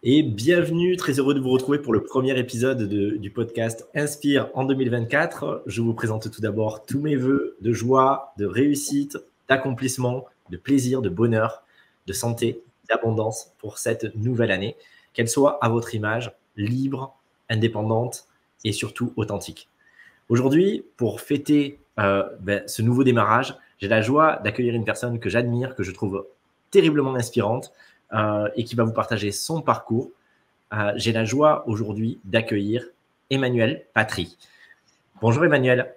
Et bienvenue, très heureux de vous retrouver pour le premier épisode du podcast Inspire en 2024. Je vous présente tout d'abord tous mes vœux de joie, de réussite, d'accomplissement, de plaisir, de bonheur, de santé, d'abondance pour cette nouvelle année, qu'elle soit à votre image, libre, indépendante et surtout authentique. Aujourd'hui, pour fêter ce nouveau démarrage, j'ai la joie d'accueillir une personne que j'admire, que je trouve terriblement inspirante et qui va vous partager son parcours. J'ai la joie aujourd'hui d'accueillir Emmanuelle Patry. Bonjour Emmanuelle.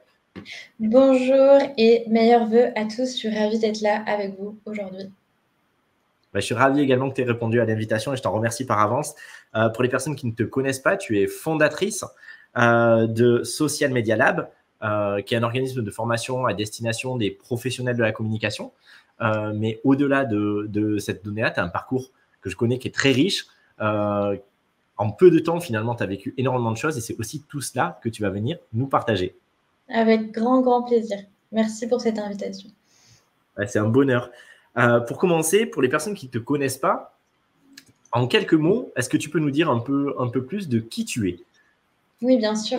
Bonjour et meilleurs vœux à tous. Je suis ravie d'être là avec vous aujourd'hui. Je suis ravi également que tu aies répondu à l'invitation et je t'en remercie par avance. Pour les personnes qui ne te connaissent pas, tu es fondatrice de Social Media Lab, qui est un organisme de formation à destination des professionnels de la communication. Mais au-delà de cette donnée-là, tu as un parcours que je connais qui est très riche. En peu de temps, finalement, tu as vécu énormément de choses et c'est aussi tout cela que tu vas venir nous partager. Avec grand plaisir. Merci pour cette invitation. C'est un bonheur. Pour commencer, pour les personnes qui ne te connaissent pas, en quelques mots, est-ce que tu peux nous dire un peu plus de qui tu es ? Oui, bien sûr.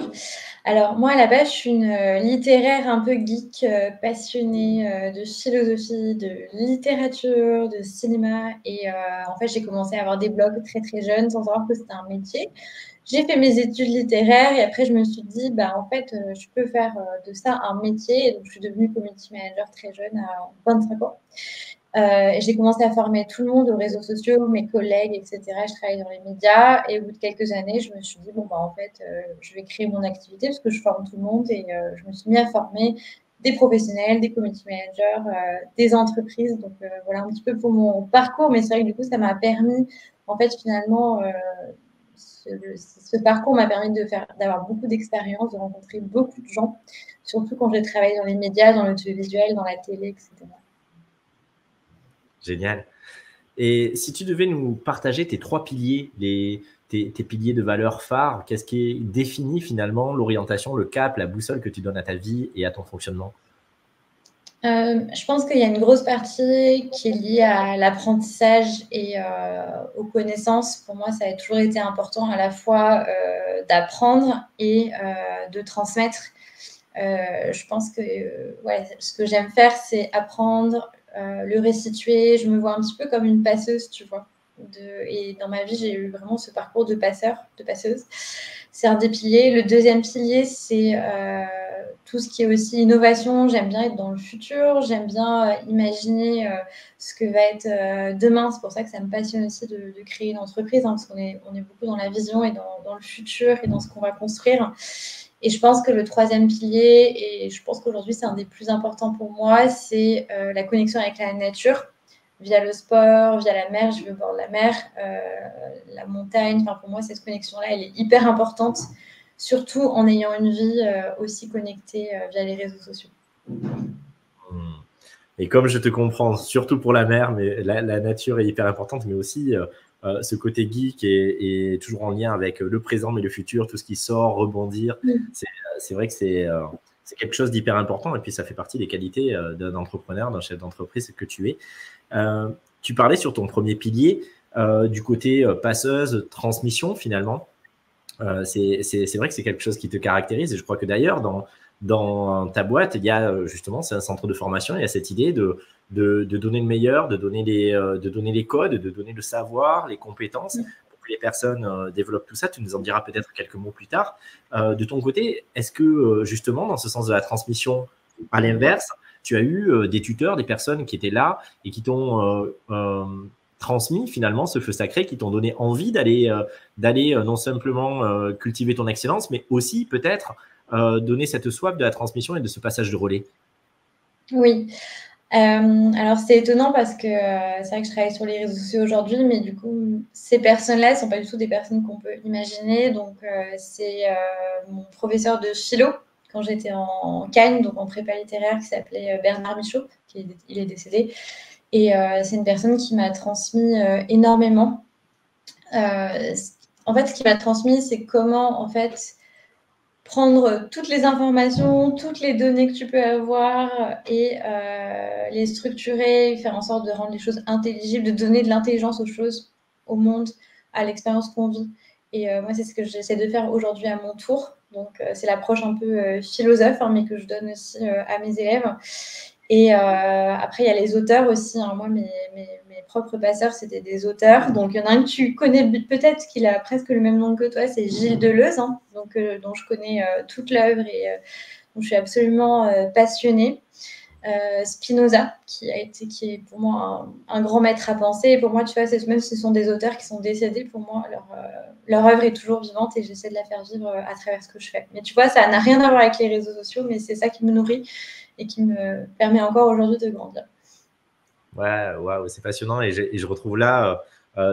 Alors, moi, à la base, je suis une littéraire un peu geek, passionnée de philosophie, de littérature, de cinéma. Et en fait, j'ai commencé à avoir des blogs très jeune sans savoir que c'était un métier. J'ai fait mes études littéraires et après, je me suis dit, en fait, je peux faire de ça un métier. Et donc, je suis devenue community manager très jeune, à 25 ans. Et j'ai commencé à former tout le monde aux réseaux sociaux, mes collègues, etc. Je travaille dans les médias. Et au bout de quelques années, je me suis dit, en fait, je vais créer mon activité parce que je forme tout le monde. Et je me suis mis à former des professionnels, des community managers, des entreprises. Donc, voilà un petit peu pour mon parcours. Mais c'est vrai que du coup, ça m'a permis, en fait, finalement, ce parcours m'a permis d'avoir beaucoup d'expérience, de rencontrer beaucoup de gens, surtout quand j'ai travaillé dans les médias, dans l'audiovisuel, dans la télé, etc. Génial. Et si tu devais nous partager tes 3 piliers, tes piliers de valeurs phares, qu'est-ce qui définit finalement l'orientation, le cap, la boussole que tu donnes à ta vie et à ton fonctionnement ? Je pense qu'il y a une grosse partie qui est liée à l'apprentissage et aux connaissances. Pour moi, ça a toujours été important à la fois d'apprendre et de transmettre. Je pense que ce que j'aime faire, c'est apprendre, le restituer. Je me vois un petit peu comme une passeuse, tu vois. Et dans ma vie, j'ai eu vraiment ce parcours de passeuse. C'est un des piliers. Le deuxième pilier, c'est tout ce qui est aussi innovation. J'aime bien être dans le futur. J'aime bien imaginer ce que va être demain. C'est pour ça que ça me passionne aussi de créer une entreprise, parce qu'on est beaucoup dans la vision et dans le futur et dans ce qu'on va construire. Et je pense que le troisième pilier, et je pense qu'aujourd'hui c'est un des plus importants pour moi, c'est la connexion avec la nature, via le sport, via la mer. Je vais au bord de la mer, la montagne. Enfin, pour moi, cette connexion-là, elle est hyper importante, surtout en ayant une vie aussi connectée via les réseaux sociaux. Et comme je te comprends, surtout pour la mer, mais la nature est hyper importante, mais aussi ce côté geek est toujours en lien avec le présent, mais le futur, tout ce qui sort, rebondir. C'est vrai que c'est quelque chose d'hyper important et puis ça fait partie des qualités d'un entrepreneur, d'un chef d'entreprise que tu es. Tu parlais sur ton premier pilier du côté passeuse, transmission finalement. C'est vrai que c'est quelque chose qui te caractérise et je crois que d'ailleurs dans ta boîte, il y a justement, c'est un centre de formation, il y a cette idée de donner le meilleur, de donner les codes, de donner le savoir, les compétences pour que les personnes développent tout ça. Tu nous en diras peut-être quelques mots plus tard. De ton côté, est-ce que justement, dans ce sens de la transmission, à l'inverse, tu as eu des tuteurs, des personnes qui étaient là et qui t'ont transmis finalement ce feu sacré, qui t'ont donné envie d'aller non simplement cultiver ton excellence, mais aussi peut-être donner cette soif de la transmission et de ce passage de relais? Oui. Alors c'est étonnant parce que c'est vrai que je travaille sur les réseaux sociaux aujourd'hui, mais du coup ces personnes-là ne sont pas du tout des personnes qu'on peut imaginer. Donc c'est mon professeur de philo quand j'étais en Cagne, donc en prépa littéraire, qui s'appelait Bernard Michaud, il est décédé. Et c'est une personne qui m'a transmis énormément. En fait, ce qui m'a transmis, c'est comment en fait prendre toutes les informations, toutes les données que tu peux avoir et les structurer, faire en sorte de rendre les choses intelligibles, de donner de l'intelligence aux choses, au monde, à l'expérience qu'on vit. Et moi, c'est ce que j'essaie de faire aujourd'hui à mon tour. Donc, c'est l'approche un peu philosophe, hein, mais que je donne aussi à mes élèves. Et après, il y a les auteurs aussi. Hein. Moi, mes propres passeurs, c'était des auteurs. Donc, il y en a un que tu connais peut-être, qu'il a presque le même nom que toi, c'est Gilles Deleuze, hein, donc, dont je connais toute l'œuvre et dont je suis absolument passionnée. Spinoza, qui est pour moi un grand maître à penser. Et pour moi, tu vois, même si ce sont des auteurs qui sont décédés, pour moi, leur œuvre est toujours vivante et j'essaie de la faire vivre à travers ce que je fais. Mais tu vois, ça n'a rien à voir avec les réseaux sociaux, mais c'est ça qui me nourrit et qui me permet encore aujourd'hui de grandir. Ouais, wow, c'est passionnant et je retrouve là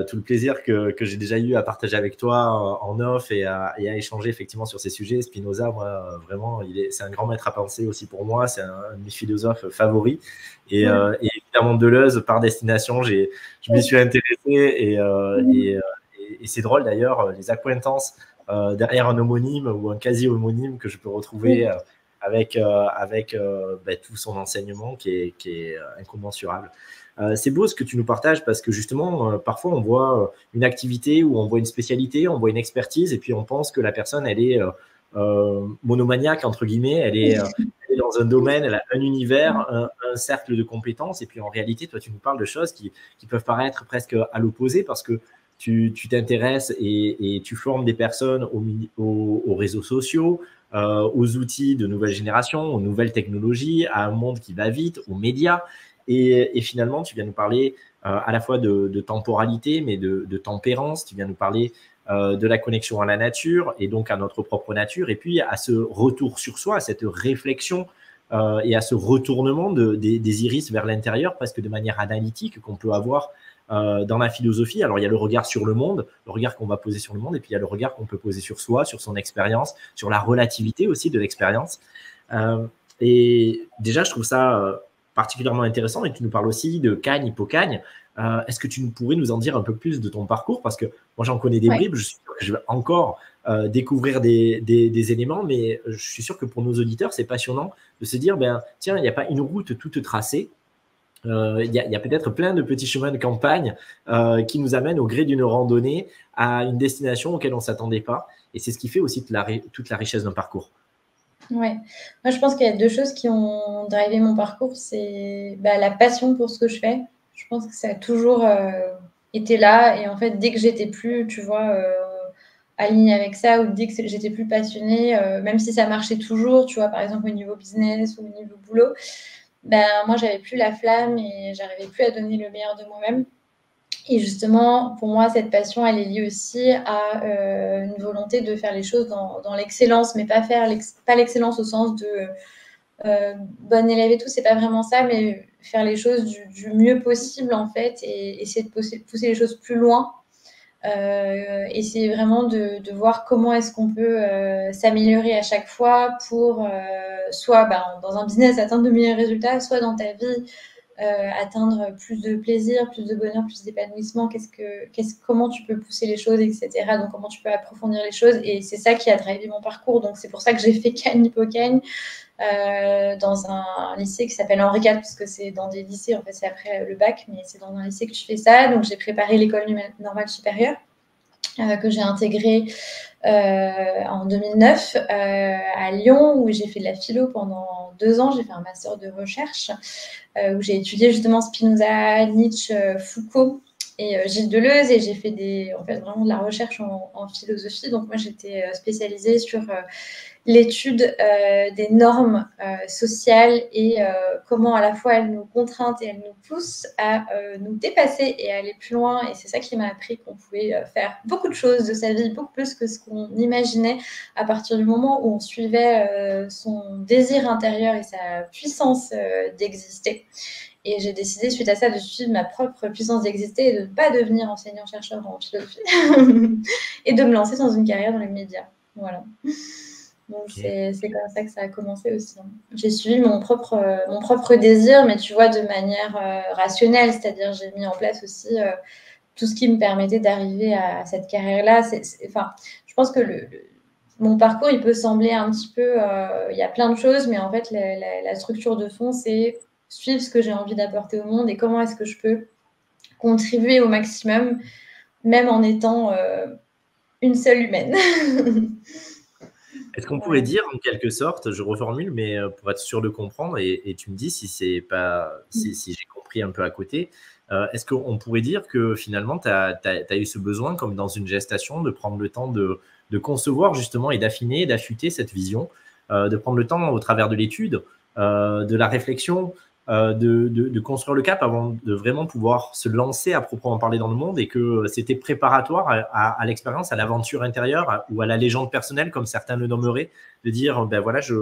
tout le plaisir que j'ai déjà eu à partager avec toi en off et à échanger effectivement sur ces sujets. Spinoza, moi, vraiment, c'est un grand maître à penser aussi pour moi. C'est un de mes philosophes favoris. Et évidemment, Deleuze, par destination, je m'y suis intéressé et c'est drôle d'ailleurs, les accointances derrière un homonyme ou un quasi-homonyme que je peux retrouver avec tout son enseignement qui est incommensurable. C'est beau ce que tu nous partages parce que justement, parfois on voit une activité ou on voit une spécialité, on voit une expertise et puis on pense que la personne, elle est monomaniaque, entre guillemets, elle est dans un domaine, elle a un univers, un cercle de compétences et puis en réalité, toi, tu nous parles de choses qui peuvent paraître presque à l'opposé parce que tu t'intéresses et tu formes des personnes aux réseaux sociaux, aux outils de nouvelle génération, aux nouvelles technologies, à un monde qui va vite, aux médias. Et finalement, tu viens nous parler à la fois de temporalité, mais de tempérance. Tu viens nous parler de la connexion à la nature et donc à notre propre nature. Et puis à ce retour sur soi, à cette réflexion et à ce retournement des iris vers l'intérieur, presque de manière analytique qu'on peut avoir dans la philosophie. Alors, il y a le regard sur le monde, le regard qu'on va poser sur le monde, et puis il y a le regard qu'on peut poser sur soi, sur son expérience, sur la relativité aussi de l'expérience. Et déjà, je trouve ça particulièrement intéressant et tu nous parles aussi de Cagne, Hippocagne. Est-ce que tu pourrais nous en dire un peu plus de ton parcours? Parce que moi, j'en connais des bribes, je suis sûr que je vais encore découvrir des éléments, mais je suis sûr que pour nos auditeurs, c'est passionnant de se dire, tiens, il n'y a pas une route toute tracée. Il y a peut-être plein de petits chemins de campagne qui nous amènent au gré d'une randonnée à une destination auquel on ne s'attendait pas. Et c'est ce qui fait aussi toute la richesse d'un parcours. Ouais, moi je pense qu'il y a deux choses qui ont drivé mon parcours. C'est la passion pour ce que je fais. Je pense que ça a toujours été là. Et en fait, dès que j'étais plus, tu vois, alignée avec ça, ou dès que j'étais plus passionnée, même si ça marchait toujours, tu vois, par exemple au niveau business ou au niveau boulot, moi j'avais plus la flamme et j'arrivais plus à donner le meilleur de moi-même. Et justement, pour moi, cette passion, elle est liée aussi à une volonté de faire les choses dans l'excellence, mais pas l'excellence au sens de bonne élève et tout, c'est pas vraiment ça, mais faire les choses du mieux possible, en fait, et essayer de pousser les choses plus loin. Et c'est vraiment de voir comment est-ce qu'on peut s'améliorer à chaque fois pour soit dans un business atteindre de meilleurs résultats, soit dans ta vie atteindre plus de plaisir, plus de bonheur, plus d'épanouissement, comment tu peux pousser les choses, etc. Donc, comment tu peux approfondir les choses. Et c'est ça qui a drivé mon parcours. Donc, c'est pour ça que j'ai fait Cagne Hippocagne dans un lycée qui s'appelle Henri IV, parce que c'est dans des lycées, en fait, c'est après le bac, mais c'est dans un lycée que tu fais ça. Donc, j'ai préparé l'école normale supérieure que j'ai intégrée en 2009 à Lyon, où j'ai fait de la philo pendant 2 ans. J'ai fait un master de recherche où j'ai étudié justement Spinoza, Nietzsche, Foucault et Gilles Deleuze, et j'ai fait vraiment de la recherche en philosophie. Donc moi, j'étais spécialisée sur l'étude des normes sociales et comment à la fois elles nous contraignent et elles nous poussent à nous dépasser et à aller plus loin. Et c'est ça qui m'a appris qu'on pouvait faire beaucoup de choses de sa vie, beaucoup plus que ce qu'on imaginait, à partir du moment où on suivait son désir intérieur et sa puissance d'exister. Et j'ai décidé, suite à ça, de suivre ma propre puissance d'exister et de ne pas devenir enseignant-chercheur en philosophie et de me lancer dans une carrière dans les médias. Voilà. Donc, c'est comme ça que ça a commencé aussi. J'ai suivi mon propre désir, mais tu vois, de manière rationnelle. C'est-à-dire, j'ai mis en place aussi tout ce qui me permettait d'arriver à cette carrière-là. Je pense que mon parcours, il peut sembler un petit peu... il y a plein de choses, mais en fait, la structure de fond, c'est suivre ce que j'ai envie d'apporter au monde et comment est-ce que je peux contribuer au maximum même en étant une seule humaine. Est-ce qu'on pourrait dire, en quelque sorte, je reformule, mais pour être sûr de comprendre, et tu me dis si c'est pas, si j'ai compris un peu à côté, est-ce qu'on pourrait dire que finalement, tu as eu ce besoin, comme dans une gestation, de prendre le temps de concevoir justement et d'affiner, d'affûter cette vision, de prendre le temps au travers de l'étude, de la réflexion, de construire le cap avant de vraiment pouvoir se lancer à proprement parler dans le monde, et que c'était préparatoire à l'expérience, à l'aventure intérieure ou à la légende personnelle, comme certains le nommeraient, de dire ben voilà, je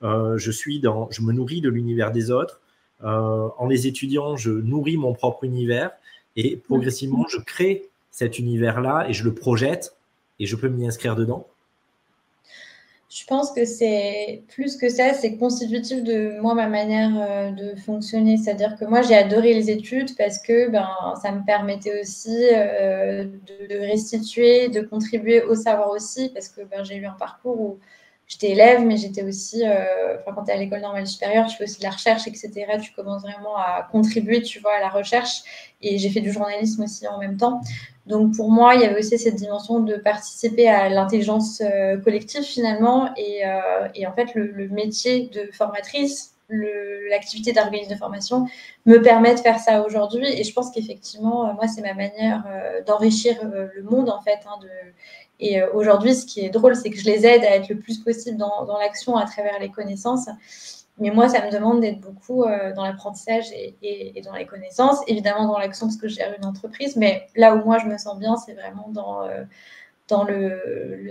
me nourris de l'univers des autres. En les étudiant, je nourris mon propre univers et progressivement, je crée cet univers-là et je le projette et je peux m'y inscrire dedans. Je pense que c'est plus que ça, c'est constitutif de moi, ma manière de fonctionner. C'est-à-dire que moi, j'ai adoré les études parce que ça me permettait aussi de restituer, de contribuer au savoir aussi, parce que j'ai eu un parcours où j'étais élève, mais j'étais aussi, quand tu es à l'école normale supérieure, tu fais aussi de la recherche, etc. Tu commences vraiment à contribuer, tu vois, à la recherche. Et j'ai fait du journalisme aussi en même temps. Donc pour moi, il y avait aussi cette dimension de participer à l'intelligence collective finalement. Et en fait, le métier de formatrice, l'activité d'organisme de formation me permet de faire ça aujourd'hui. Et je pense qu'effectivement, moi, c'est ma manière d'enrichir le monde en fait. Et aujourd'hui, ce qui est drôle, c'est que je les aide à être le plus possible dans l'action à travers les connaissances. Mais moi, ça me demande d'être beaucoup dans l'apprentissage et dans les connaissances, évidemment dans l'action parce que je gère une entreprise, mais là où moi je me sens bien, c'est vraiment dans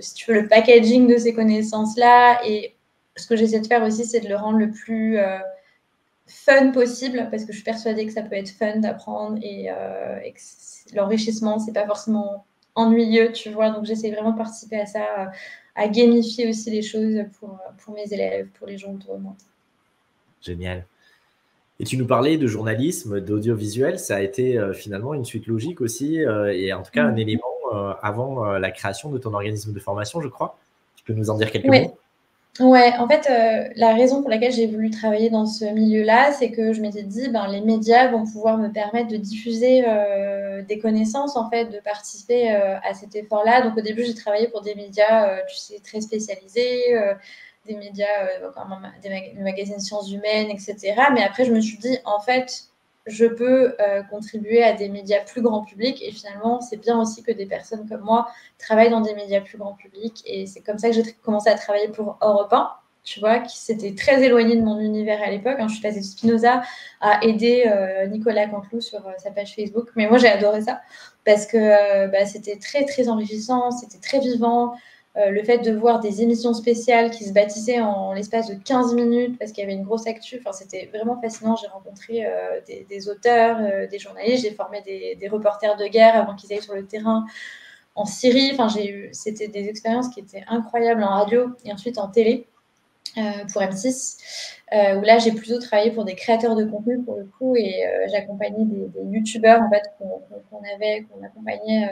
si tu veux, le packaging de ces connaissances-là. Et ce que j'essaie de faire aussi, c'est de le rendre le plus fun possible, parce que je suis persuadée que ça peut être fun d'apprendre et que l'enrichissement, c'est pas forcément ennuyeux, tu vois. Donc j'essaie vraiment de participer à ça, à gamifier aussi les choses pour mes élèves, pour les gens autour de moi. Génial. Et tu nous parlais de journalisme, d'audiovisuel, ça a été finalement une suite logique aussi, et en tout cas un élément avant la création de ton organisme de formation, je crois. Tu peux nous en dire quelques mots? Ouais, en fait, la raison pour laquelle j'ai voulu travailler dans ce milieu-là, c'est que je m'étais dit, les médias vont pouvoir me permettre de diffuser des connaissances, en fait, de participer à cet effort-là. Donc au début, j'ai travaillé pour des médias, tu sais, très spécialisés, des médias comme le magazine Sciences Humaines, etc. Mais après, je me suis dit, en fait, je peux contribuer à des médias plus grand public. Et finalement, c'est bien aussi que des personnes comme moi travaillent dans des médias plus grand public. Et c'est comme ça que j'ai commencé à travailler pour Europe 1, tu vois, qui s'était très éloigné de mon univers à l'époque. Je suis passée de Spinoza à aider Nicolas Canteloup sur sa page Facebook. Mais moi, j'ai adoré ça parce que c'était très, très enrichissant, c'était très vivant. Le fait de voir des émissions spéciales qui se bâtissaient en l'espace de 15 minutes parce qu'il y avait une grosse actu, c'était vraiment fascinant. J'ai rencontré des auteurs, des journalistes, j'ai formé des reporters de guerre avant qu'ils aillent sur le terrain en Syrie. C'était des expériences qui étaient incroyables en radio et ensuite en télé pour M6. Où là, j'ai plutôt travaillé pour des créateurs de contenu pour le coup, et j'accompagnais des youtubeurs en fait qu'on accompagnait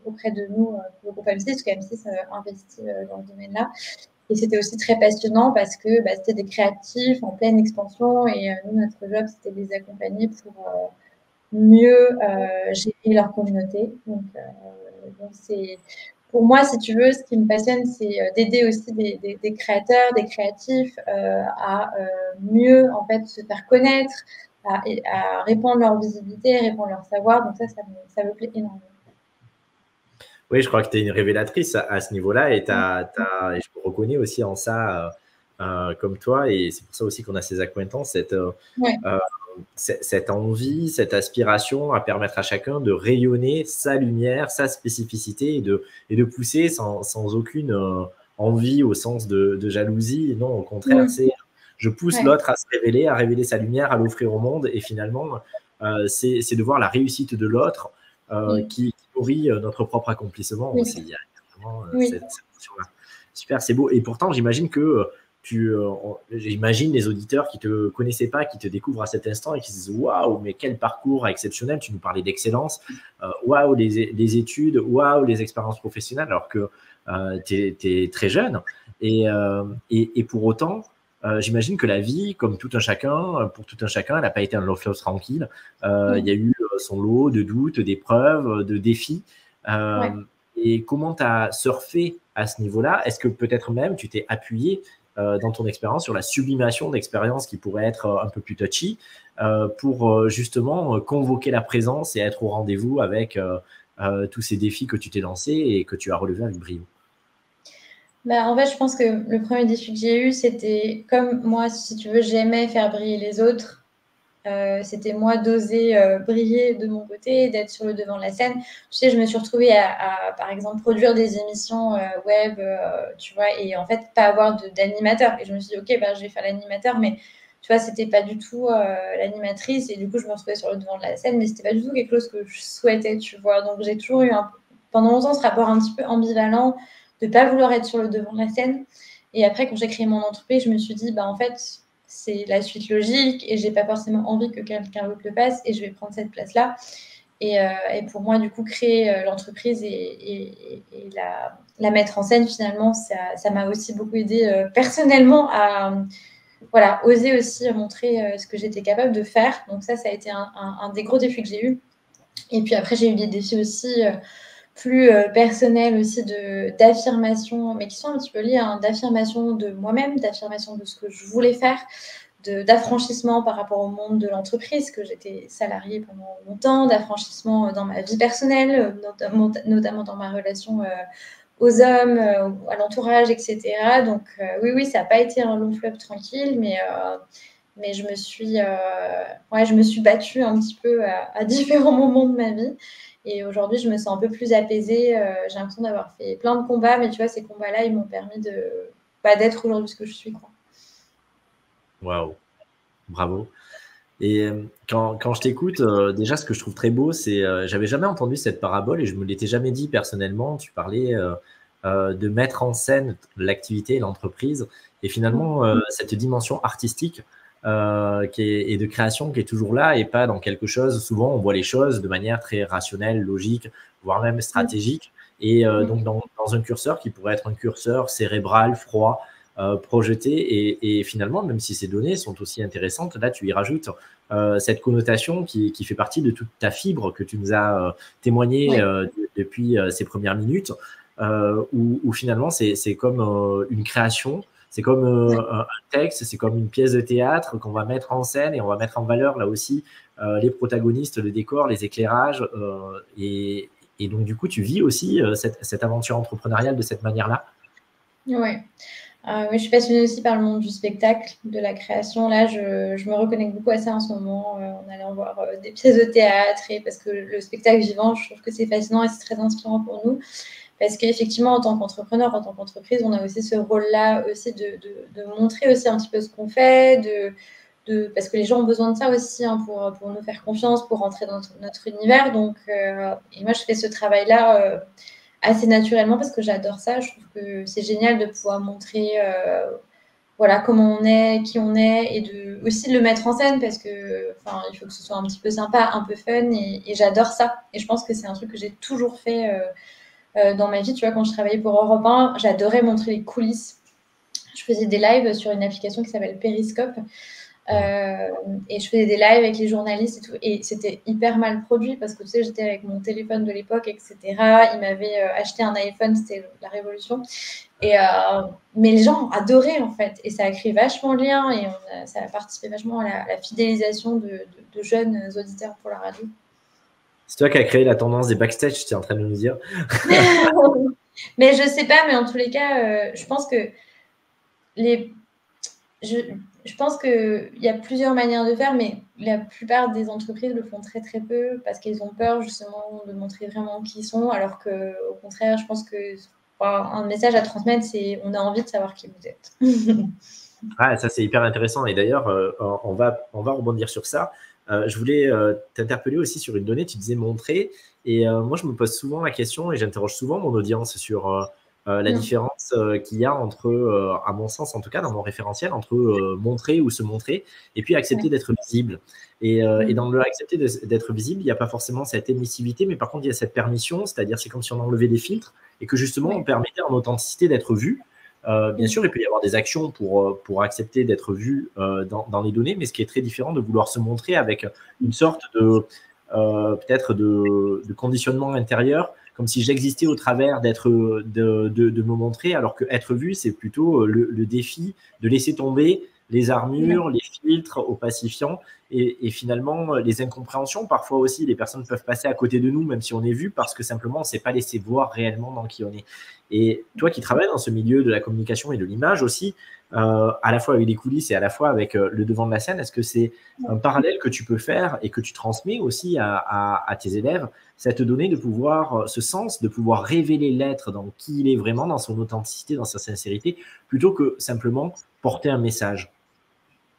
auprès de nous pour le groupe M6, parce que M6 investit dans ce domaine-là. Et c'était aussi très passionnant parce que c'était des créatifs en pleine expansion, et nous, notre job, c'était de les accompagner pour mieux gérer leur communauté. Donc c'est pour moi, si tu veux, ce qui me passionne, c'est d'aider aussi des créateurs, des créatifs à mieux en fait se faire connaître, à répandre leur visibilité, répandre leur savoir. Donc ça me plaît énormément. Oui, je crois que tu es une révélatrice à ce niveau-là, et et je me reconnais aussi en ça comme toi, et c'est pour ça aussi qu'on a ces accointances, cette envie, cette aspiration à permettre à chacun de rayonner sa lumière, sa spécificité, et de pousser sans aucune envie au sens de jalousie. Non, au contraire, c'est je pousse l'autre à se révéler, à révéler sa lumière, à l'offrir au monde, et finalement, c'est de voir la réussite de l'autre qui nourrit notre propre accomplissement. Il y a vraiment cette notion-là. Super, c'est beau. Et pourtant, j'imagine que j'imagine les auditeurs qui ne te connaissaient pas, qui te découvrent à cet instant et qui se disent waouh, mais quel parcours exceptionnel. Tu nous parlais d'excellence, waouh, les études, waouh, les expériences professionnelles, alors que tu es très jeune. Et pour autant, j'imagine que la vie, comme tout un chacun, pour tout un chacun, elle n'a pas été un long fleuve tranquille. Il y a eu son lot de doutes, d'épreuves, de défis. Ouais. Et comment tu as surfé à ce niveau-là? Est-ce que peut-être même tu t'es appuyé dans ton expérience sur la sublimation d'expériences qui pourraient être un peu plus touchy pour justement convoquer la présence et être au rendez-vous avec tous ces défis que tu t'es lancés et que tu as relevés avec brio? Bah, en fait, je pense que le premier défi que j'ai eu, c'était comme moi, si tu veux, j'aimais faire briller les autres. C'était moi d'oser briller de mon côté, d'être sur le devant de la scène. Tu sais, je me suis retrouvée par exemple, produire des émissions web, tu vois, et en fait, pas avoir d'animateur. Et je me suis dit, OK, bah, je vais faire l'animateur, mais tu vois, c'était pas du tout l'animatrice. Et du coup, je me retrouvais sur le devant de la scène, mais c'était pas du tout quelque chose que je souhaitais, tu vois. Donc, j'ai toujours eu pendant longtemps ce rapport un petit peu ambivalent de pas vouloir être sur le devant de la scène. Et après, quand j'ai créé mon entreprise, je me suis dit, bah, en fait, c'est la suite logique et j'ai pas forcément envie que quelqu'un d'autre le fasse et je vais prendre cette place-là. Et pour moi, du coup, créer l'entreprise et la mettre en scène, finalement, ça m'a aussi beaucoup aidé personnellement à voilà, oser aussi montrer ce que j'étais capable de faire. Donc ça a été un des gros défis que j'ai eu. Et puis après, j'ai eu des défis aussi plus personnels aussi d'affirmation, mais qui sont un petit peu liés à d'affirmation de moi-même, d'affirmation de ce que je voulais faire, d'affranchissement par rapport au monde de l'entreprise, que j'étais salariée pendant longtemps, d'affranchissement dans ma vie personnelle, notamment dans ma relation aux hommes, à l'entourage, etc. Donc oui, ça n'a pas été un long fleuve tranquille, mais je me suis battue un petit peu à différents moments de ma vie. Et aujourd'hui, je me sens un peu plus apaisée. J'ai l'impression d'avoir fait plein de combats, mais tu vois, ces combats-là, ils m'ont permis d'être aujourd'hui ce que je suis, quoi. Waouh, bravo. Et quand je t'écoute, déjà, ce que je trouve très beau, c'est j'avais jamais entendu cette parabole et je me l'étais jamais dit personnellement. Tu parlais de mettre en scène l'activité et l'entreprise et finalement cette dimension artistique et de création qui est toujours là et pas dans quelque chose. Souvent, on voit les choses de manière très rationnelle, logique, voire même stratégique. Et donc, dans un curseur qui pourrait être un curseur cérébral, froid, projeté. Et finalement, même si ces données sont aussi intéressantes, là, tu y rajoutes cette connotation qui fait partie de toute ta fibre que tu nous as témoigné depuis ces premières minutes, où finalement, c'est comme une création. C'est comme un texte, c'est comme une pièce de théâtre qu'on va mettre en scène et on va mettre en valeur là aussi les protagonistes, le décor, les éclairages. Et donc, du coup, tu vis aussi cette aventure entrepreneuriale de cette manière-là. Ouais. Oui, je suis passionnée aussi par le monde du spectacle, de la création. Là, je me reconnecte beaucoup à ça en ce moment, en allant voir des pièces de théâtre, et parce que le spectacle vivant, je trouve que c'est fascinant et c'est très inspirant pour nous. Parce qu'effectivement, en tant qu'entrepreneur, en tant qu'entreprise, on a aussi ce rôle-là aussi de montrer aussi un petit peu ce qu'on fait, parce que les gens ont besoin de ça aussi pour nous faire confiance, pour rentrer dans notre univers. Donc, et moi, je fais ce travail-là assez naturellement parce que j'adore ça. Je trouve que c'est génial de pouvoir montrer voilà, comment on est, qui on est, et aussi de le mettre en scène parce que il faut que ce soit un petit peu sympa, un peu fun, et j'adore ça. Et je pense que c'est un truc que j'ai toujours fait dans ma vie. Tu vois, quand je travaillais pour Europe 1, j'adorais montrer les coulisses. Je faisais des lives sur une application qui s'appelle Periscope. Et je faisais des lives avec les journalistes et tout, et c'était hyper mal produit parce que tu sais, j'étais avec mon téléphone de l'époque, etc. Ils m'avaient acheté un iPhone, c'était la révolution. Mais les gens ont adoré en fait, et ça a créé vachement de liens, et ça a participé vachement à la fidélisation de jeunes auditeurs pour la radio. C'est toi qui as créé la tendance des backstage, tu es en train de nous dire. Mais je sais pas, mais en tous les cas, je pense que je pense qu'il y a plusieurs manières de faire, mais la plupart des entreprises le font très très peu parce qu'ils ont peur justement de montrer vraiment qui ils sont, alors qu'au contraire, je pense que un message à transmettre, c'est on a envie de savoir qui vous êtes. Ah, ça, c'est hyper intéressant. Et d'ailleurs, on va rebondir sur ça. Je voulais t'interpeller aussi sur une donnée. Tu disais montrer. Et moi, je me pose souvent la question et j'interroge souvent mon audience sur la différence qu'il y a entre, à mon sens, en tout cas, dans mon référentiel, entre montrer ou se montrer et puis accepter d'être visible. Et dans le accepter d'être visible, il n'y a pas forcément cette émissivité, mais par contre, il y a cette permission, c'est-à-dire c'est comme si on enlevait des filtres et que justement, on permettait en authenticité d'être vu. Bien sûr, il peut y avoir des actions pour accepter d'être vu dans les données, mais ce qui est très différent de vouloir se montrer avec une sorte de peut-être de conditionnement intérieur comme si j'existais au travers de me montrer, alors que être vu, c'est plutôt le défi de laisser tomber les armures, les filtres opacifiants et finalement les incompréhensions. Parfois aussi, les personnes peuvent passer à côté de nous, même si on est vu, parce que simplement, on ne s'est pas laissé voir réellement dans qui on est. Et toi qui travailles dans ce milieu de la communication et de l'image aussi, à la fois avec les coulisses et à la fois avec le devant de la scène, est-ce que c'est un parallèle que tu peux faire et que tu transmets aussi à tes élèves, cette donnée de pouvoir, ce sens, de pouvoir révéler l'être dans qui il est vraiment, dans son authenticité, dans sa sincérité, plutôt que simplement porter un message?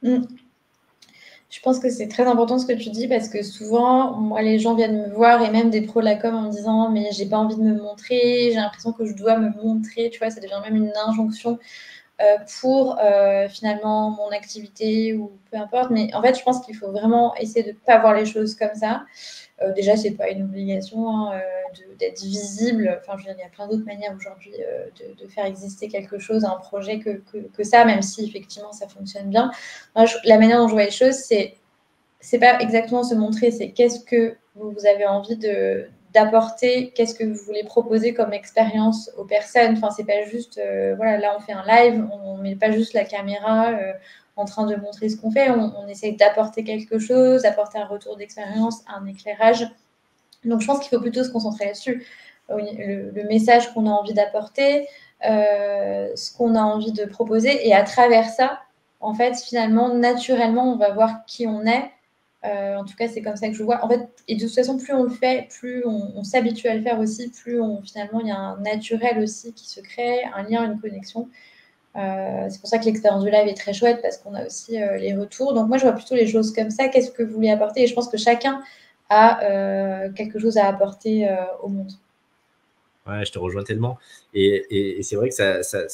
Je pense que c'est très important ce que tu dis parce que souvent, moi, les gens viennent me voir et même des pros de la com en me disant mais j'ai pas envie de me montrer, j'ai l'impression que je dois me montrer, tu vois, ça devient même une injonction pour finalement mon activité ou peu importe. Mais en fait, je pense qu'il faut vraiment essayer de ne pas voir les choses comme ça. Déjà, c'est pas une obligation d'être visible. Enfin, je veux dire, il y a plein d'autres manières aujourd'hui de faire exister quelque chose, un projet que ça, même si effectivement ça fonctionne bien. Moi, la manière dont je vois les choses, c'est pas exactement se montrer, c'est qu'est-ce que vous avez envie d'apporter, qu'est-ce que vous voulez proposer comme expérience aux personnes. Enfin, c'est pas juste, voilà, là on fait un live, on met pas juste la caméra en train de montrer ce qu'on fait, on essaye d'apporter quelque chose, d'apporter un retour d'expérience, un éclairage. Donc je pense qu'il faut plutôt se concentrer là-dessus, le message qu'on a envie d'apporter, ce qu'on a envie de proposer, et à travers ça, en fait, finalement, naturellement, on va voir qui on est. En tout cas, c'est comme ça que je vois. En fait, et de toute façon, plus on le fait, plus on s'habitue à le faire aussi, plus finalement, il y a un naturel aussi qui se crée, un lien, une connexion. C'est pour ça que l'expérience du live est très chouette parce qu'on a aussi les retours. Donc moi, je vois plutôt les choses comme ça. Qu'est-ce que vous voulez apporter? Et je pense que chacun a quelque chose à apporter au monde. Ouais, je te rejoins tellement. Et c'est vrai que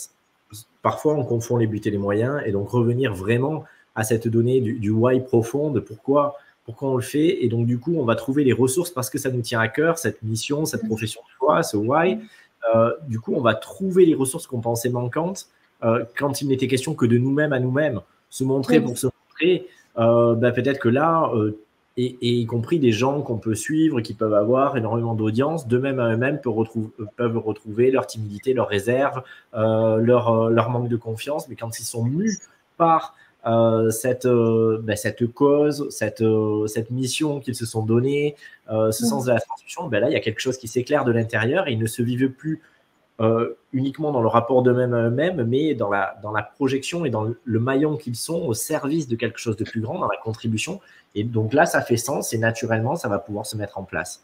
parfois, on confond les buts et les moyens. Et donc, revenir vraiment à cette donnée du why profond, de pourquoi on le fait. Et donc, du coup, on va trouver les ressources parce que ça nous tient à cœur, cette mission, cette profession de foi, ce why. Du coup, on va trouver les ressources qu'on pensait manquantes quand il n'était question que de nous-mêmes à nous-mêmes. Se montrer pour se montrer. Peut-être que là, et y compris des gens qu'on peut suivre, qui peuvent avoir énormément d'audience, d'eux-mêmes à eux-mêmes peuvent retrouver leur timidité, leur réserve, leur manque de confiance. Mais quand ils sont mus par cette cause, cette mission qu'ils se sont donnée, ce sens de la transmission, là, il y a quelque chose qui s'éclaire de l'intérieur et ils ne se vivent plus uniquement dans le rapport d'eux-mêmes à eux-mêmes, mais dans la projection et dans le maillon qu'ils sont au service de quelque chose de plus grand, dans la contribution. Et donc là, ça fait sens et naturellement, ça va pouvoir se mettre en place.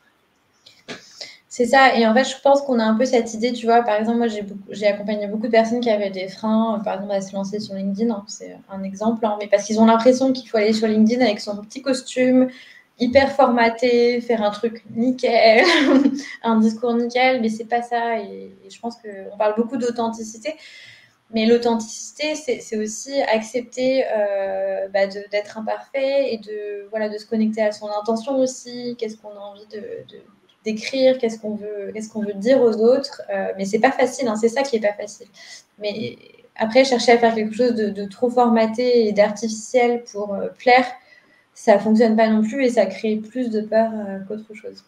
C'est ça. Et en fait, je pense qu'on a un peu cette idée, tu vois, par exemple, moi, j'ai accompagné beaucoup de personnes qui avaient des freins, par exemple, à se lancer sur LinkedIn, hein, c'est un exemple, hein, mais parce qu'ils ont l'impression qu'il faut aller sur LinkedIn avec son petit costume, hyper formaté, faire un truc nickel, un discours nickel, mais c'est pas ça. Et je pense qu'on parle beaucoup d'authenticité, mais l'authenticité, c'est aussi accepter d'être imparfait et de se connecter à son intention aussi. Qu'est-ce qu'on a envie d'écrire, qu'est-ce qu'on veut dire aux autres. Mais c'est pas facile, hein, c'est ça qui est pas facile. Mais après, chercher à faire quelque chose de trop formaté et d'artificiel pour plaire, ça fonctionne pas non plus et ça crée plus de peur qu'autre chose.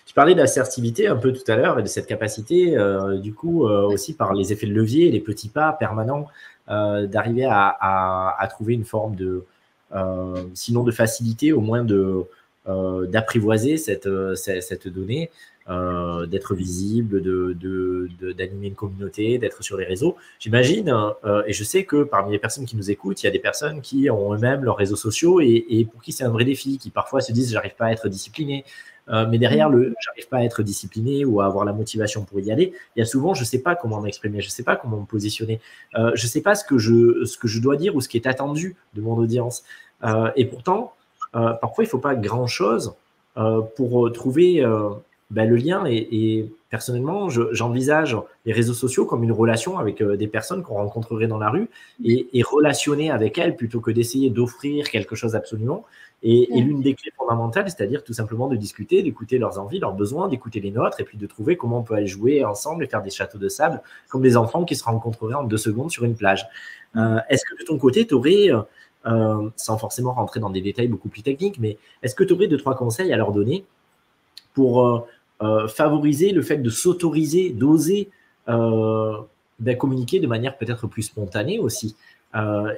Tu parlais d'assertivité un peu tout à l'heure et de cette capacité, du coup, aussi par les effets de levier et les petits pas permanents, d'arriver à trouver une forme de, sinon de facilité, au moins d'apprivoiser cette donnée, d'être visible, d'animer une communauté, d'être sur les réseaux. J'imagine, et je sais que parmi les personnes qui nous écoutent, il y a des personnes qui ont eux-mêmes leurs réseaux sociaux et pour qui c'est un vrai défi, qui parfois se disent « j'arrive pas à être discipliné ». Mais derrière le « j'arrive pas à être discipliné » ou à avoir la motivation pour y aller, il y a souvent « je sais pas comment m'exprimer, je sais pas comment me positionner, je sais pas ce que je dois dire ou ce qui est attendu de mon audience ». Et pourtant, parfois, il faut pas grand-chose pour trouver le lien. Et personnellement, j'envisage les réseaux sociaux comme une relation avec des personnes qu'on rencontrerait dans la rue et relationner avec elles plutôt que d'essayer d'offrir quelque chose absolument. Et l'une des clés fondamentales, c'est-à-dire tout simplement de discuter, d'écouter leurs envies, leurs besoins, d'écouter les nôtres et puis de trouver comment on peut aller jouer ensemble et faire des châteaux de sable comme des enfants qui se rencontreraient en 2 secondes sur une plage. Est-ce que de ton côté, tu aurais, sans forcément rentrer dans des détails beaucoup plus techniques, mais est-ce que tu aurais 2-3 conseils à leur donner pour favoriser le fait de s'autoriser, d'oser communiquer de manière peut-être plus spontanée aussi.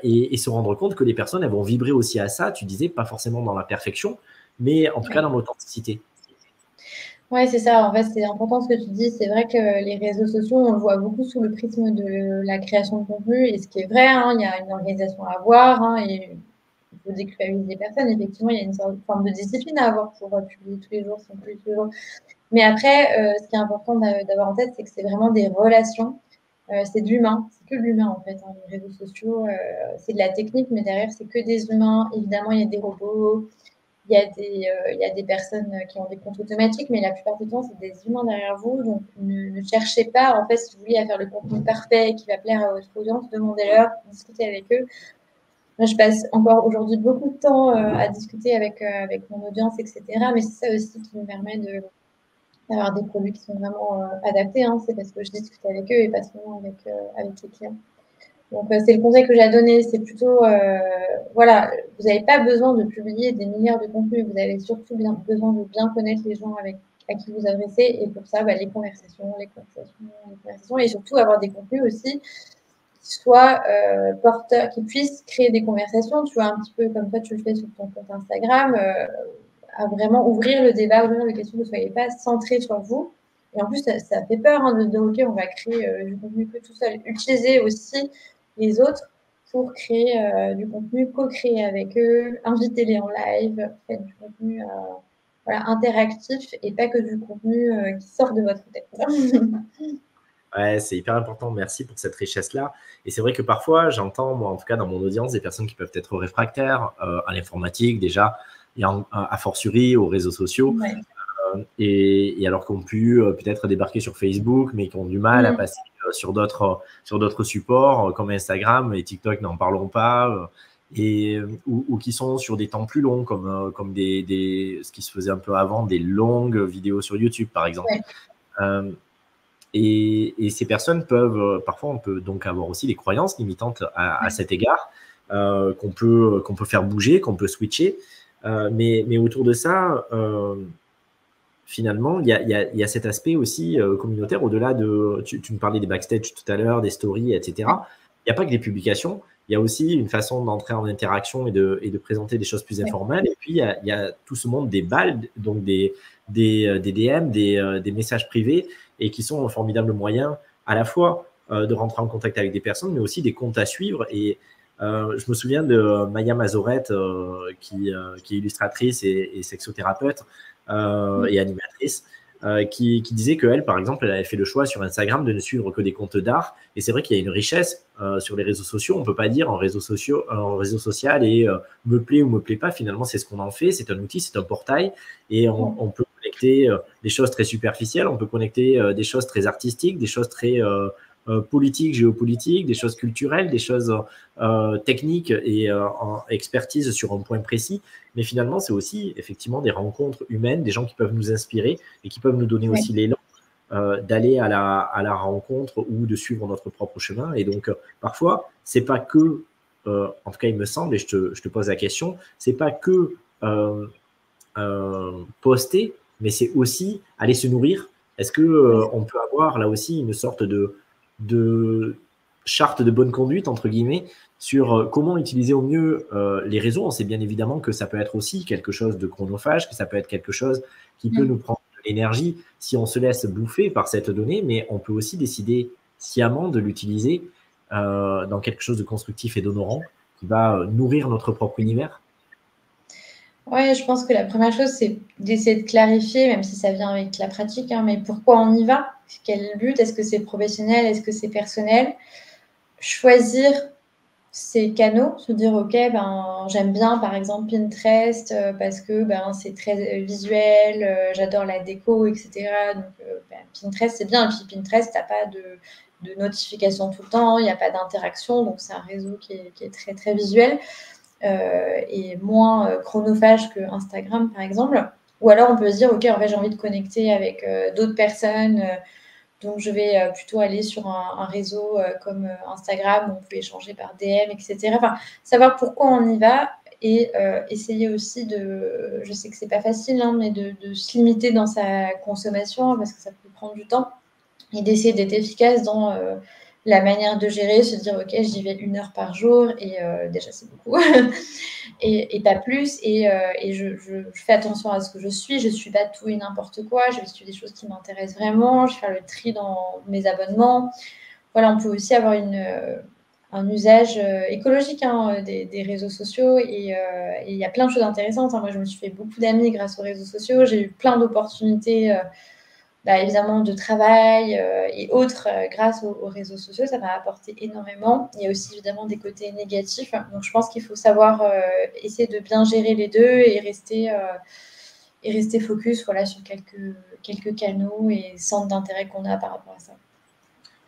Et se rendre compte que les personnes, elles vont vibrer aussi à ça, tu disais, pas forcément dans la perfection, mais en tout cas dans l'authenticité. Oui, c'est ça. En fait, c'est important ce que tu dis. C'est vrai que les réseaux sociaux, on le voit beaucoup sous le prisme de la création de contenu. Et ce qui est vrai, hein, il y a une organisation à avoir, hein, et il faut déculpabiliser les personnes. Effectivement, il y a une forme de discipline à avoir pour publier tous les jours, sans publier tous les jours. Mais après, ce qui est important d'avoir en tête, c'est que c'est vraiment des relations. C'est de l'humain. C'est que de l'humain, en fait. Hein. Les réseaux sociaux, c'est de la technique, mais derrière, c'est que des humains. Évidemment, il y a des robots. Il y a des personnes qui ont des comptes automatiques, mais la plupart du temps, c'est des humains derrière vous. Donc, ne cherchez pas, en fait, si vous voulez, à faire le contenu parfait qui va plaire à votre audience, demandez-leur, discutez avec eux. Moi, je passe encore aujourd'hui beaucoup de temps à discuter avec mon audience, etc. Mais c'est ça aussi qui me permet d'avoir des produits qui sont vraiment adaptés. Hein. C'est parce que je discute avec eux et pas seulement avec les clients. Donc, c'est le conseil que j'ai à donner, c'est plutôt, voilà, vous n'avez pas besoin de publier des milliards de contenus, vous avez surtout besoin de bien connaître les gens à qui vous adressez, et pour ça, les conversations, et surtout avoir des contenus aussi qui soient porteurs, qui puissent créer des conversations, tu vois, un petit peu comme toi, tu le fais sur ton compte Instagram, à vraiment ouvrir le débat, ouvrir les questions, que vous ne soyez pas centré sur vous. Et en plus, ça fait peur hein, de dire, OK, on va créer du contenu que tout seul. Utiliser aussi les autres pour créer du contenu, co-créer avec eux, invitez-les en live, faites du contenu voilà, interactif et pas que du contenu qui sort de votre tête. Ouais, c'est hyper important. Merci pour cette richesse-là. Et c'est vrai que parfois, j'entends, moi, en tout cas, dans mon audience, des personnes qui peuvent être réfractaires à l'informatique, déjà, et a fortiori aux réseaux sociaux, Ouais. Et alors qu'on pu peut-être débarquer sur Facebook, mais qui ont du mal à passer sur d'autres supports comme Instagram et TikTok, n'en parlons pas, ou qui sont sur des temps plus longs, comme ce qui se faisait un peu avant, des longues vidéos sur YouTube, par exemple. Ouais. Et ces personnes peuvent, parfois, on peut donc avoir aussi des croyances limitantes à cet égard, qu'on peut faire bouger, qu'on peut switcher. Mais autour de ça, finalement, il y a cet aspect aussi communautaire, au-delà de, tu me parlais des backstage tout à l'heure, des stories, etc. Il n'y a pas que des publications, il y a aussi une façon d'entrer en interaction et de présenter des choses plus informelles. Et puis, il y a tout ce monde des balles, donc des DM, des messages privés, et qui sont un formidable moyen à la fois de rentrer en contact avec des personnes, mais aussi des comptes à suivre. Et je me souviens de Maya Mazorette, qui est illustratrice et sexothérapeute et animatrice, qui disait qu'elle, par exemple, elle avait fait le choix sur Instagram de ne suivre que des comptes d'art. Et c'est vrai qu'il y a une richesse sur les réseaux sociaux. On ne peut pas dire un réseau social et me plaît ou me plaît pas. Finalement, c'est ce qu'on en fait. C'est un outil, c'est un portail. Et on peut connecter des choses très superficielles. On peut connecter des choses très artistiques, des choses très politiques, géopolitiques, des choses culturelles, des choses techniques et en expertise sur un point précis. Mais finalement, c'est aussi effectivement des rencontres humaines, des gens qui peuvent nous inspirer et qui peuvent nous donner aussi l'élan d'aller à la rencontre ou de suivre notre propre chemin. Et donc, parfois, c'est pas que, en tout cas, il me semble, et je te pose la question, c'est pas que poster, mais c'est aussi aller se nourrir. Est-ce que on peut avoir là aussi une sorte de charte de bonne conduite, entre guillemets, sur comment utiliser au mieux les réseaux? On sait bien évidemment que ça peut être aussi quelque chose de chronophage, que ça peut être quelque chose qui peut nous prendre de l'énergie si on se laisse bouffer par cette donnée, mais on peut aussi décider sciemment de l'utiliser dans quelque chose de constructif et d'honorant qui va nourrir notre propre univers. Ouais, je pense que la première chose, c'est d'essayer de clarifier, même si ça vient avec la pratique, hein, mais pourquoi on y va? Quel but? Est-ce que c'est professionnel? Est-ce que c'est personnel? Choisir ces canaux, se dire OK, ben, j'aime bien par exemple Pinterest parce que ben, c'est très visuel, j'adore la déco, etc. Donc Pinterest, c'est bien. Et puis Pinterest, tu n'as pas de notification tout le temps, il n'y a pas d'interaction, donc c'est un réseau qui est très, très visuel. Et moins chronophage que Instagram, par exemple. Ou alors, on peut se dire, OK, en fait, j'ai envie de connecter avec d'autres personnes. Donc, je vais plutôt aller sur un réseau comme Instagram où on peut échanger par DM, etc. Enfin, savoir pourquoi on y va et essayer aussi de, je sais que c'est pas facile, hein, mais de se limiter dans sa consommation parce que ça peut prendre du temps et d'essayer d'être efficace dans la manière de gérer, se dire ok, j'y vais 1 heure par jour et déjà c'est beaucoup et pas plus et je fais attention à ce que je suis pas tout et n'importe quoi, je vais suivre des choses qui m'intéressent vraiment, je vais faire le tri dans mes abonnements. Voilà, on peut aussi avoir un usage écologique hein, des réseaux sociaux et il y a plein de choses intéressantes. Hein. Moi, je me suis fait beaucoup d'amis grâce aux réseaux sociaux. J'ai eu plein d'opportunités, évidemment, de travail et autres grâce aux réseaux sociaux. Ça m'a apporté énormément. Il y a aussi évidemment des côtés négatifs. Donc, je pense qu'il faut savoir essayer de bien gérer les deux et rester focus voilà, sur quelques canaux et centres d'intérêt qu'on a par rapport à ça.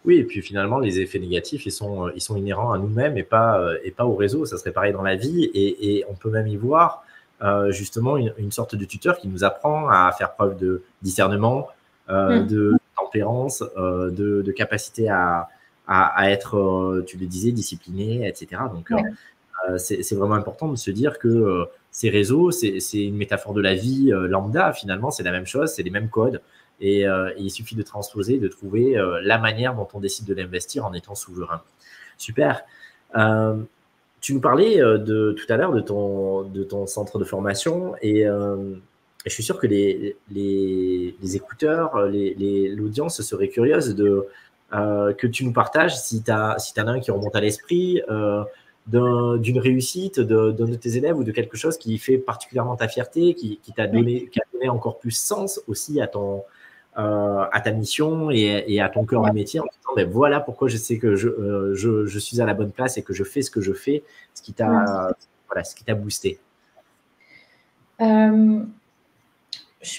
Oui, et puis finalement, les effets négatifs, ils sont inhérents à nous-mêmes et pas au réseau. Ça serait pareil dans la vie. Et on peut même y voir justement une sorte de tuteur qui nous apprend à faire preuve de discernement, de tempérance, de capacité à être, tu le disais, discipliné, etc. Donc, c'est vraiment important de se dire que ces réseaux, c'est une métaphore de la vie lambda, finalement, c'est la même chose, c'est les mêmes codes. Et il suffit de transposer, de trouver la manière dont on décide de l'investir en étant souverain. Super. Tu nous parlais tout à l'heure de ton centre de formation et je suis sûr que les écouteurs, l'audience serait curieuse que tu nous partages si tu en as un qui remonte à l'esprit d'une réussite d'un de tes élèves ou de quelque chose qui fait particulièrement ta fierté, qui a donné encore plus sens aussi à ta mission et à ton cœur de métier en disant ben voilà pourquoi je sais que je suis à la bonne place et que je fais ce que je fais, ce qui t'a boosté. Je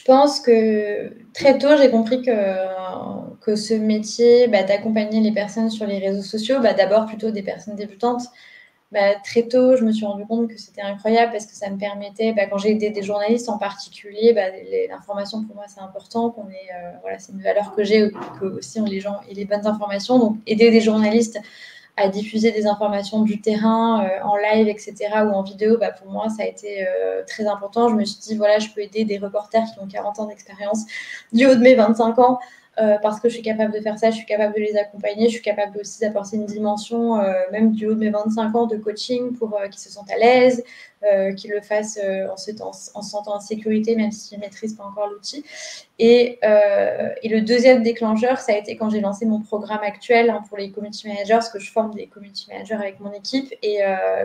pense que très tôt, j'ai compris que ce métier d'accompagner les personnes sur les réseaux sociaux, d'abord plutôt des personnes débutantes, très tôt, je me suis rendu compte que c'était incroyable parce que ça me permettait, quand j'ai aidé des journalistes en particulier, l'information pour moi c'est important, voilà, c'est une valeur que j'ai, que aussi les gens aient les bonnes informations. Donc aider des journalistes à diffuser des informations du terrain en live, etc., ou en vidéo, pour moi, ça a été très important. Je me suis dit, voilà, je peux aider des reporters qui ont 40 ans d'expérience du haut de mes 25 ans parce que je suis capable de faire ça, je suis capable de les accompagner, je suis capable aussi d'apporter une dimension, même du haut de mes 25 ans, de coaching pour qu'ils se sentent à l'aise, qu'ils le fassent en se sentant en sécurité, même s'ils ne maîtrisent pas encore l'outil. Et le deuxième déclencheur, ça a été quand j'ai lancé mon programme actuel pour les community managers, parce que je forme des community managers avec mon équipe. Et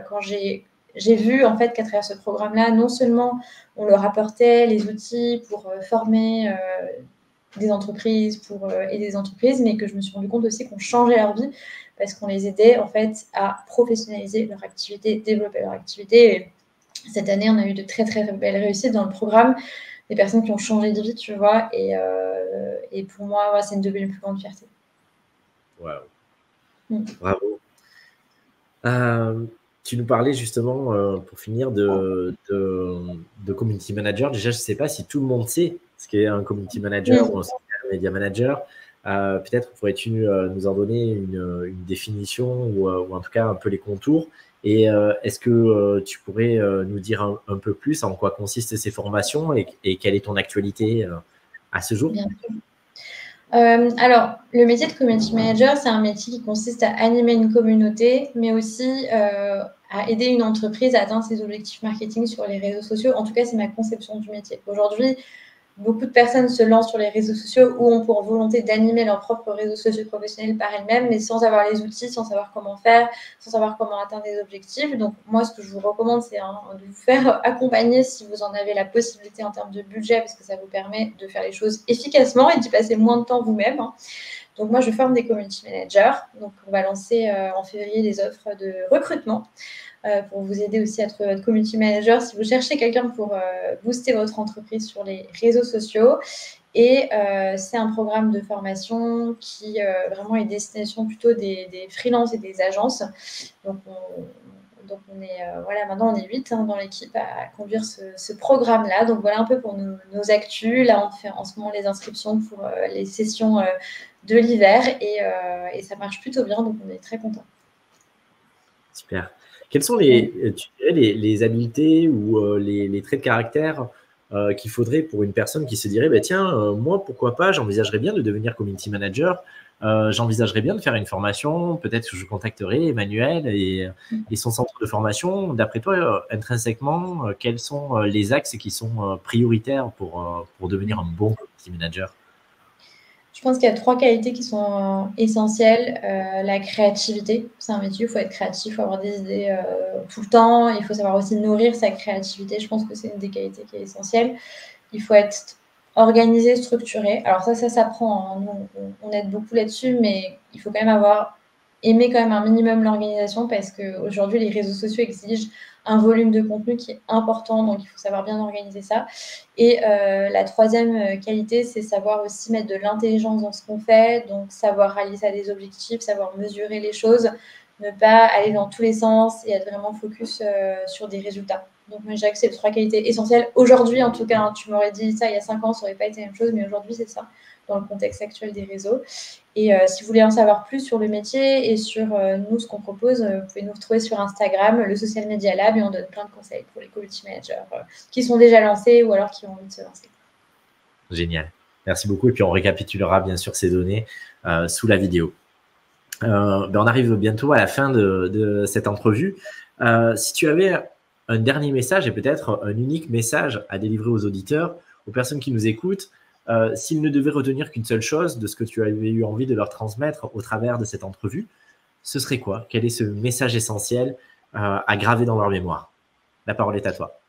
quand j'ai vu en fait qu'à travers ce programme-là, non seulement on leur apportait les outils pour former des entreprises, pour aider des entreprises, mais que je me suis rendu compte aussi qu'on changeait leur vie parce qu'on les aidait en fait à professionnaliser leur activité, développer leur activité. Et cette année, on a eu de très très belles réussites dans le programme, des personnes qui ont changé de vie, tu vois, et pour moi, c'est une de mes plus grandes fiertés. Waouh. Bravo. Tu nous parlais justement, pour finir, de community manager. Déjà, je ne sais pas si tout le monde sait ce qu'est un community manager ou un social media manager. Peut-être pourrais-tu nous en donner une définition ou en tout cas un peu les contours. Et est-ce que tu pourrais nous dire un peu plus en quoi consistent ces formations et quelle est ton actualité à ce jour? Bien sûr. Alors, le métier de community manager, c'est un métier qui consiste à animer une communauté, mais aussi à aider une entreprise à atteindre ses objectifs marketing sur les réseaux sociaux. En tout cas, c'est ma conception du métier. Aujourd'hui, beaucoup de personnes se lancent sur les réseaux sociaux ou ont pour volonté d'animer leurs propres réseaux sociaux professionnels par elles-mêmes, mais sans avoir les outils, sans savoir comment faire, sans savoir comment atteindre des objectifs. Donc, moi, ce que je vous recommande, c'est de vous faire accompagner si vous en avez la possibilité en termes de budget, parce que ça vous permet de faire les choses efficacement et d'y passer moins de temps vous-même. Donc, moi, je forme des community managers. Donc, on va lancer en février des offres de recrutement pour vous aider aussi à trouver votre community manager si vous cherchez quelqu'un pour booster votre entreprise sur les réseaux sociaux. Et c'est un programme de formation qui vraiment est destination plutôt des freelances et des agences. Donc, on est, voilà, maintenant on est 8 dans l'équipe à conduire ce programme-là. Donc, voilà un peu pour nos actus. Là, on fait en ce moment les inscriptions pour les sessions de l'hiver et ça marche plutôt bien. Donc, on est très contents. Super. Quels sont les habiletés ou les traits de caractère qu'il faudrait pour une personne qui se dirait, bah, tiens, moi, pourquoi pas, j'envisagerais bien de devenir community manager, j'envisagerais bien de faire une formation, peut-être que je contacterai Emmanuel et son centre de formation. D'après toi, intrinsèquement, quels sont les axes qui sont prioritaires pour devenir un bon community manager? Je pense qu'il y a 3 qualités qui sont essentielles. La créativité, c'est un métier, il faut être créatif, il faut avoir des idées tout le temps, il faut savoir aussi nourrir sa créativité. Je pense que c'est une des qualités qui est essentielle. Il faut être organisé, structuré. Alors ça s'apprend, hein. Nous, on aide beaucoup là-dessus, mais il faut quand même aimer quand même un minimum l'organisation parce qu'aujourd'hui, les réseaux sociaux exigent un volume de contenu qui est important, donc il faut savoir bien organiser ça. Et la troisième qualité, c'est savoir aussi mettre de l'intelligence dans ce qu'on fait, donc savoir réaliser à des objectifs, savoir mesurer les choses, ne pas aller dans tous les sens et être vraiment focus sur des résultats. Donc, moi, je dirais que c'est les 3 qualités essentielles. Aujourd'hui, en tout cas, hein, tu m'aurais dit ça il y a 5 ans, ça n'aurait pas été la même chose, mais aujourd'hui, c'est ça, dans le contexte actuel des réseaux. Et si vous voulez en savoir plus sur le métier et sur nous, ce qu'on propose, vous pouvez nous retrouver sur Instagram, le Social Media Lab, et on donne plein de conseils pour les community managers qui sont déjà lancés ou alors qui ont envie de se lancer. Génial. Merci beaucoup. Et puis, on récapitulera bien sûr ces données sous la vidéo. On arrive bientôt à la fin de cette entrevue. Si tu avais un dernier message et peut-être un unique message à délivrer aux auditeurs, aux personnes qui nous écoutent, s'ils ne devaient retenir qu'une seule chose de ce que tu avais eu envie de leur transmettre au travers de cette entrevue, ce serait quoi? Quel est ce message essentiel à graver dans leur mémoire? La parole est à toi.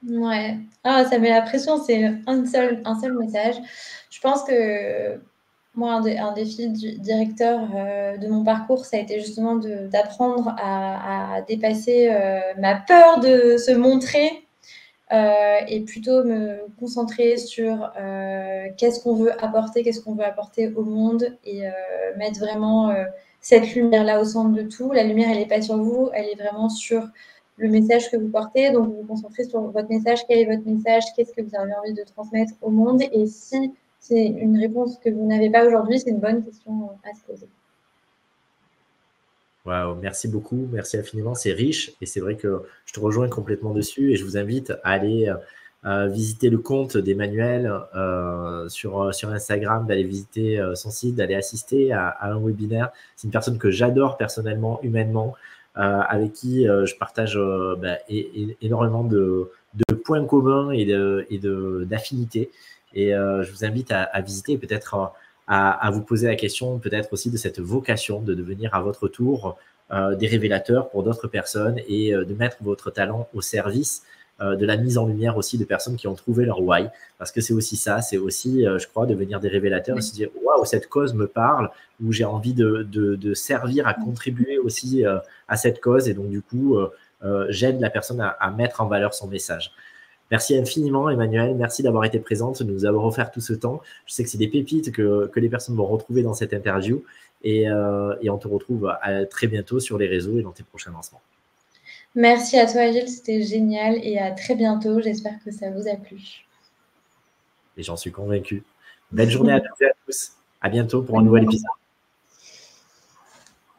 Ouais. Ah, ça met la pression, c'est un seul message. Je pense que moi, un défi du directeur de mon parcours, ça a été justement d'apprendre à dépasser ma peur de se montrer et plutôt me concentrer sur qu'est-ce qu'on veut apporter au monde et mettre vraiment cette lumière-là au centre de tout. La lumière, elle n'est pas sur vous, elle est vraiment sur le message que vous portez. Donc, vous vous concentrez sur votre message. Quel est votre message? Qu'est-ce que vous avez envie de transmettre au monde? Et si c'est une réponse que vous n'avez pas aujourd'hui, c'est une bonne question à se poser. Wow, merci beaucoup, merci infiniment, c'est riche et c'est vrai que je te rejoins complètement dessus et je vous invite à aller visiter le compte d'Emmanuel sur Instagram, d'aller visiter son site, d'aller assister à un webinaire. C'est une personne que j'adore personnellement, humainement, avec qui je partage énormément de points communs et d'affinités. Et je vous invite à visiter peut-être à vous poser la question peut-être aussi de cette vocation de devenir à votre tour des révélateurs pour d'autres personnes et de mettre votre talent au service de la mise en lumière aussi de personnes qui ont trouvé leur why. Parce que c'est aussi ça, c'est aussi, je crois, devenir des révélateurs et se dire « Waouh, cette cause me parle » ou « J'ai envie de servir, à contribuer aussi à cette cause » et donc du coup, j'aide la personne à mettre en valeur son message. Merci infiniment, Emmanuel. Merci d'avoir été présente, de nous avoir offert tout ce temps. Je sais que c'est des pépites que les personnes vont retrouver dans cette interview. Et on te retrouve très bientôt sur les réseaux et dans tes prochains lancements. Merci à toi, Gilles. C'était génial. Et à très bientôt. J'espère que ça vous a plu. Et j'en suis convaincu. Belle journée à toutes et à tous. À bientôt pour un nouvel épisode.